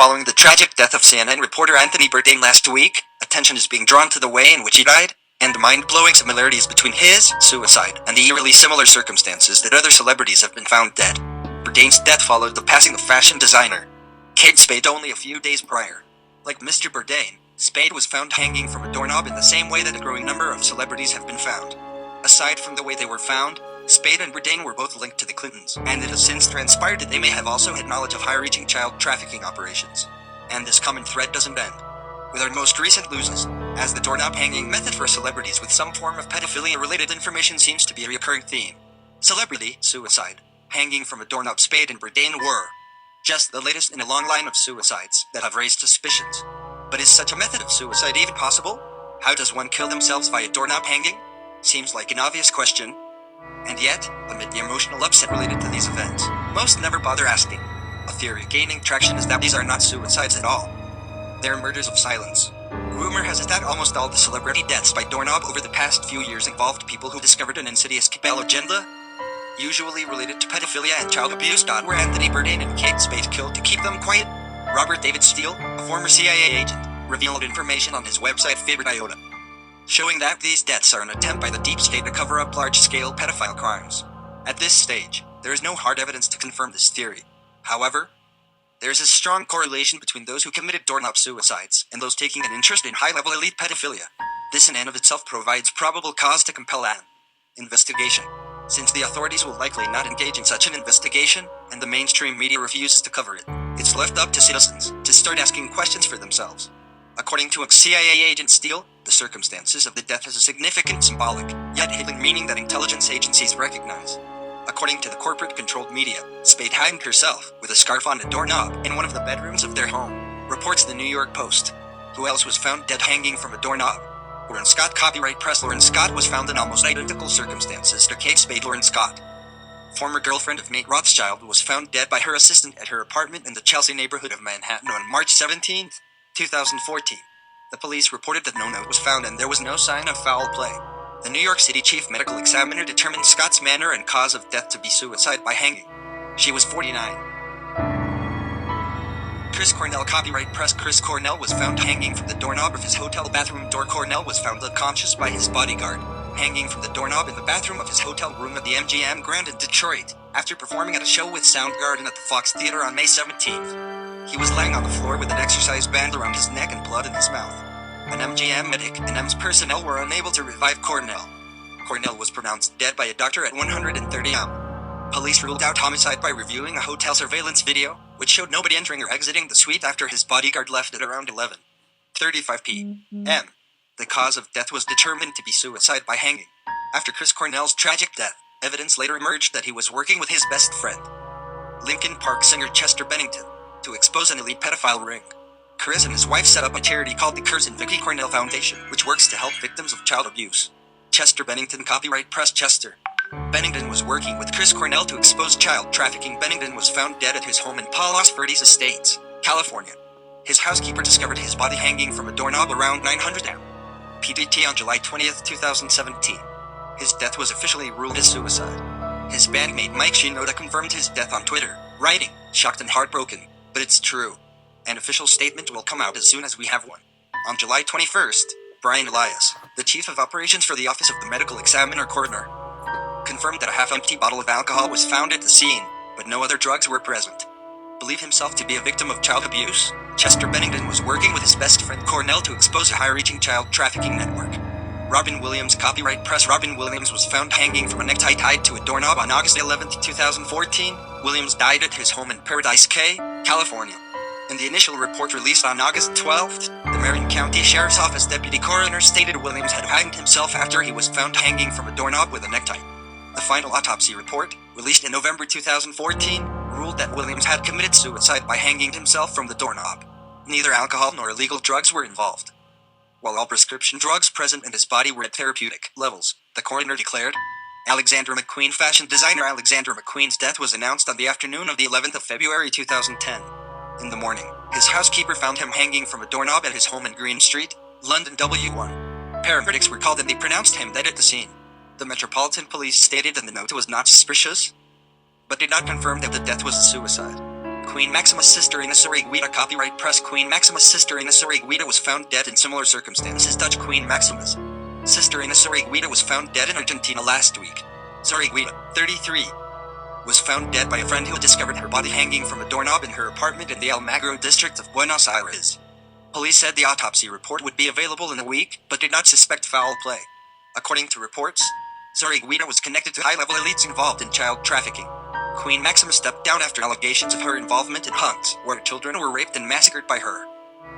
Following the tragic death of CNN reporter Anthony Bourdain last week, attention is being drawn to the way in which he died, and the mind-blowing similarities between his suicide and the eerily similar circumstances that other celebrities have been found dead. Bourdain's death followed the passing of fashion designer Kate Spade only a few days prior. Like Mr. Bourdain, Spade was found hanging from a doorknob in the same way that a growing number of celebrities have been found. Aside from the way they were found, Spade and Bourdain were both linked to the Clintons, and it has since transpired that they may have also had knowledge of high-reaching child trafficking operations. And this common thread doesn't end with our most recent losses, as the doorknob hanging method for celebrities with some form of pedophilia-related information seems to be a recurring theme. Celebrity suicide, hanging from a doorknob. Spade and Bourdain were just the latest in a long line of suicides that have raised suspicions. But is such a method of suicide even possible? How does one kill themselves via doorknob hanging? Seems like an obvious question. And yet, amid the emotional upset related to these events, most never bother asking. A theory gaining traction is that these are not suicides at all. They're murders of silence. Rumor has it that almost all the celebrity deaths by doorknob over the past few years involved people who discovered an insidious cabal agenda, usually related to pedophilia and child abuse. Were Anthony Bourdain and Kate Spade killed to keep them quiet? Robert David Steele, a former CIA agent, revealed information on his website Favorite Iota, showing that these deaths are an attempt by the deep state to cover up large-scale pedophile crimes. At this stage, there is no hard evidence to confirm this theory. However, there is a strong correlation between those who committed doorknob suicides and those taking an interest in high-level elite pedophilia. This in and of itself provides probable cause to compel an investigation, since the authorities will likely not engage in such an investigation, and the mainstream media refuses to cover it. It's left up to citizens to start asking questions for themselves. According to CIA agent Steele, the circumstances of the death has a significant symbolic, yet hidden meaning that intelligence agencies recognize. According to the corporate-controlled media, Spade hanged herself with a scarf on a doorknob in one of the bedrooms of their home, reports the New York Post. Who else was found dead hanging from a doorknob? Lauren Scott. Copyright Press. Lauren Scott was found in almost identical circumstances to Kate Spade. Lauren Scott, former girlfriend of Nate Rothschild, was found dead by her assistant at her apartment in the Chelsea neighborhood of Manhattan on March 17, 2014. The police reported that no note was found and there was no sign of foul play. The New York City chief medical examiner determined Scott's manner and cause of death to be suicide by hanging. She was 49. Chris Cornell. Copyright Press. Chris Cornell was found hanging from the doorknob of his hotel bathroom door. Cornell was found unconscious by his bodyguard, hanging from the doorknob in the bathroom of his hotel room at the MGM Grand in Detroit, after performing at a show with Soundgarden at the Fox Theater on May 17th. He was lying on the floor with an exercise band around his neck and blood in his mouth. An MGM medic and EMS personnel were unable to revive Cornell. Cornell was pronounced dead by a doctor at 130 am. Police ruled out homicide by reviewing a hotel surveillance video, which showed nobody entering or exiting the suite after his bodyguard left at around 11:35 p.m. The cause of death was determined to be suicide by hanging. After Chris Cornell's tragic death, evidence later emerged that he was working with his best friend, Linkin Park singer Chester Bennington, to expose an elite pedophile ring. Chris and his wife set up a charity called the Chris and Vicky Cornell Foundation, which works to help victims of child abuse. Chester Bennington. Copyright Press. Chester Bennington was working with Chris Cornell to expose child trafficking. Bennington was found dead at his home in Palos Verdes Estates, California. His housekeeper discovered his body hanging from a doorknob around 900 am. PDT on July 20th, 2017. His death was officially ruled as suicide. His bandmate Mike Shinoda confirmed his death on Twitter, writing, "Shocked and heartbroken, but it's true. An official statement will come out as soon as we have one." On July 21st, Brian Elias, the chief of operations for the Office of the Medical Examiner Coroner, confirmed that a half-empty bottle of alcohol was found at the scene, but no other drugs were present. Believe himself to be a victim of child abuse, Chester Bennington was working with his best friend Cornell to expose a high-reaching child trafficking network. Robin Williams. Copyright Press. Robin Williams was found hanging from a necktie tied to a doorknob on August 11, 2014. Williams died at his home in Paradise Cay, California. In the initial report released on August 12th, the Marion County Sheriff's Office deputy coroner stated Williams had hanged himself after he was found hanging from a doorknob with a necktie. The final autopsy report, released in November 2014, ruled that Williams had committed suicide by hanging himself from the doorknob. Neither alcohol nor illegal drugs were involved. While all prescription drugs present in his body were at therapeutic levels, the coroner declared. Alexandra McQueen. Fashion designer Alexandra McQueen's death was announced on the afternoon of the 11th of February 2010. In the morning, his housekeeper found him hanging from a doorknob at his home in Green Street, London W1. Paramedics were called and they pronounced him dead at the scene. The Metropolitan Police stated that the note was not suspicious, but did not confirm that the death was a suicide. Queen Maxima's sister Ines Guida. Copyright press. Queen Maxima's sister Ines Guida was found dead in similar circumstances. Dutch Queen Maxima's sister Ines Guida was found dead in Argentina last week. Guida, 33, was found dead by a friend who discovered her body hanging from a doorknob in her apartment in the Almagro district of Buenos Aires. Police said the autopsy report would be available in a week, but did not suspect foul play. According to reports, Guida was connected to high-level elites involved in child trafficking. Queen Maxima stepped down after allegations of her involvement in hunts, where children were raped and massacred by her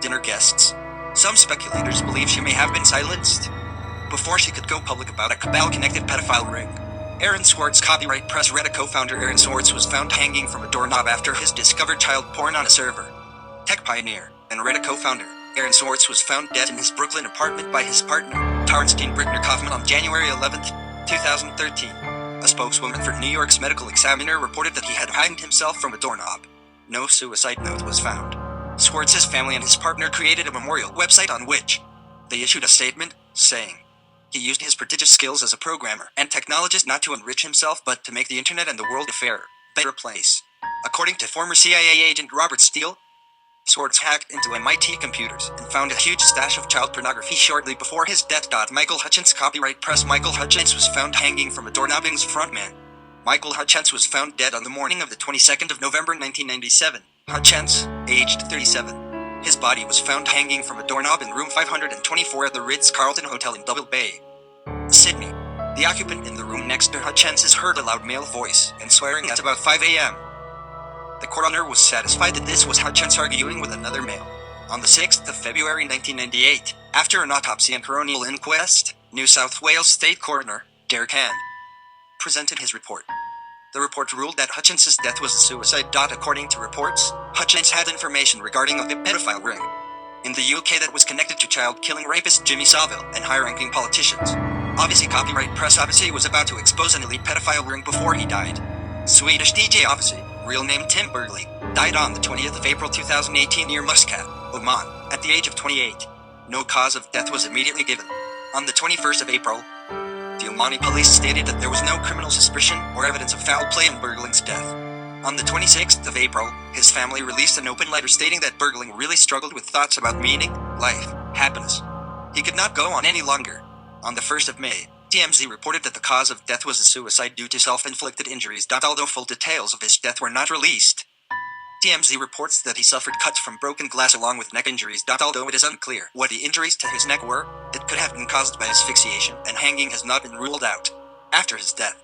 dinner guests. Some speculators believe she may have been silenced before she could go public about a cabal-connected pedophile ring. Aaron Swartz. Copyright press. Reddit co-founder Aaron Swartz was found hanging from a doorknob after his discovered child porn on a server. Tech pioneer and Reddit co-founder Aaron Swartz was found dead in his Brooklyn apartment by his partner, Tarnstein Brittner Kaufman, on January 11, 2013. A spokeswoman for New York's Medical Examiner reported that he had hanged himself from a doorknob. No suicide note was found. Swartz's family and his partner created a memorial website on which they issued a statement, saying he used his prodigious skills as a programmer and technologist not to enrich himself but to make the internet and the world a fairer, better place. According to former CIA agent Robert Steele, Swartz hacked into MIT computers and found a huge stash of child pornography shortly before his death. Michael Hutchence. Copyright press. Michael Hutchence was found hanging from a doorknobbing's frontman. Michael Hutchence was found dead on the morning of the 22nd of November 1997. Hutchence, aged 37. His body was found hanging from a doorknob in room 524 at the Ritz-Carlton Hotel in Double Bay, Sydney. The occupant in the room next to Hutchence heard a loud male voice and swearing at about 5 a.m. The coroner was satisfied that this was Hutchence arguing with another male. On the 6th of February 1998, after an autopsy and coronial inquest, New South Wales State Coroner Derek Hand presented his report. The report ruled that Hutchence's death was a suicide. According to reports, Hutchence had information regarding a pedophile ring in the UK that was connected to child-killing rapist Jimmy Savile and high-ranking politicians. Odyssey. Copyright press. Odyssey was about to expose an elite pedophile ring before he died. Swedish DJ Odyssey, real name Tim Bergley, died on the 20th of April 2018 near Muscat, Oman, at the age of 28. No cause of death was immediately given. On the 21st of April, the Omani police stated that there was no criminal suspicion or evidence of foul play in Bergling's death. On the 26th of April, his family released an open letter stating that Bergling really struggled with thoughts about meaning, life, happiness. He could not go on any longer. On the 1st of May, TMZ reported that the cause of death was a suicide due to self-inflicted injuries. Although full details of his death were not released, TMZ reports that he suffered cuts from broken glass along with neck injuries. Although it is unclear what the injuries to his neck were, it could have been caused by asphyxiation, and hanging has not been ruled out. After his death,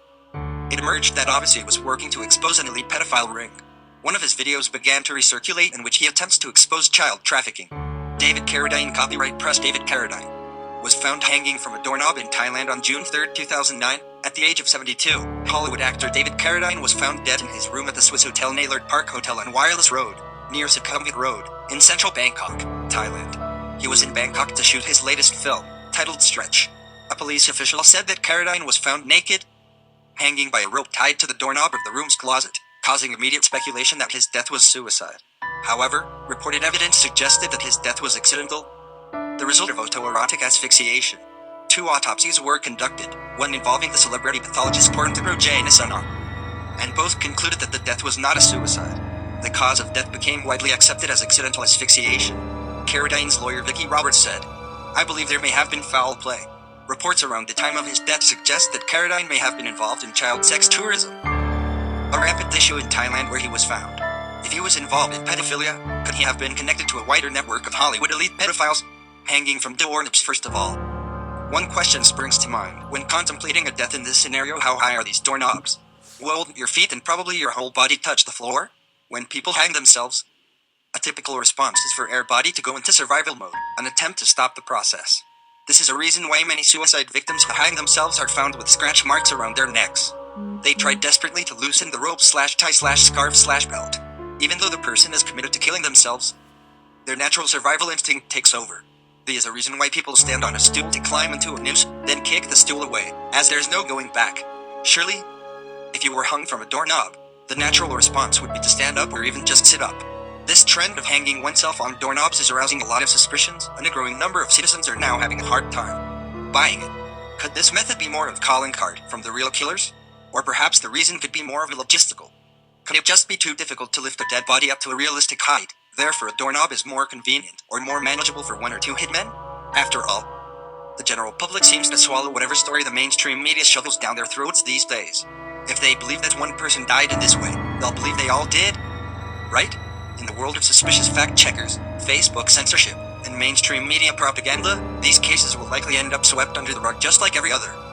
it emerged that Odyssey was working to expose an elite pedophile ring. One of his videos began to recirculate in which he attempts to expose child trafficking. David Carradine. Copyright press. David Carradine was found hanging from a doorknob in Thailand on June 3, 2009, at the age of 72. Hollywood actor David Carradine was found dead in his room at the Swiss Hotel Nailert Park Hotel on Wireless Road, near Sukhumvit Road, in central Bangkok, Thailand. He was in Bangkok to shoot his latest film, titled Stretch. A police official said that Carradine was found naked, hanging by a rope tied to the doorknob of the room's closet, causing immediate speculation that his death was suicide. However, reported evidence suggested that his death was accidental, the result of autoerotic asphyxiation. 2 autopsies were conducted, one involving the celebrity pathologist Porntagro J. Nisana, and both concluded that the death was not a suicide. The cause of death became widely accepted as accidental asphyxiation. Carradine's lawyer Vicky Roberts said, "I believe there may have been foul play. Reports around the time of his death suggest that Carradine may have been involved in child sex tourism, a rampant issue in Thailand where he was found. If he was involved in pedophilia, could he have been connected to a wider network of Hollywood elite pedophiles, hanging from doorknobs? First of all, one question springs to mind when contemplating a death in this scenario: how high are these doorknobs? Will your feet and probably your whole body touch the floor? When people hang themselves, a typical response is for their body to go into survival mode, an attempt to stop the process. This is a reason why many suicide victims who hang themselves are found with scratch marks around their necks. They tried desperately to loosen the rope /tie /scarf /belt. Even though the person is committed to killing themselves, their natural survival instinct takes over. There is a reason why people stand on a stool to climb into a noose, then kick the stool away, as there's no going back. Surely, if you were hung from a doorknob, the natural response would be to stand up or even just sit up. This trend of hanging oneself on doorknobs is arousing a lot of suspicions, and a growing number of citizens are now having a hard time buying it. Could this method be more of a calling card from the real killers? Or perhaps the reason could be more of a logistical Could it just be too difficult to lift a dead body up to a realistic height? Therefore, a doorknob is more convenient or more manageable for one or two hitmen? After all, the general public seems to swallow whatever story the mainstream media shovels down their throats these days. If they believe that one person died in this way, they'll believe they all did, right? In the world of suspicious fact-checkers, Facebook censorship, and mainstream media propaganda, these cases will likely end up swept under the rug just like every other.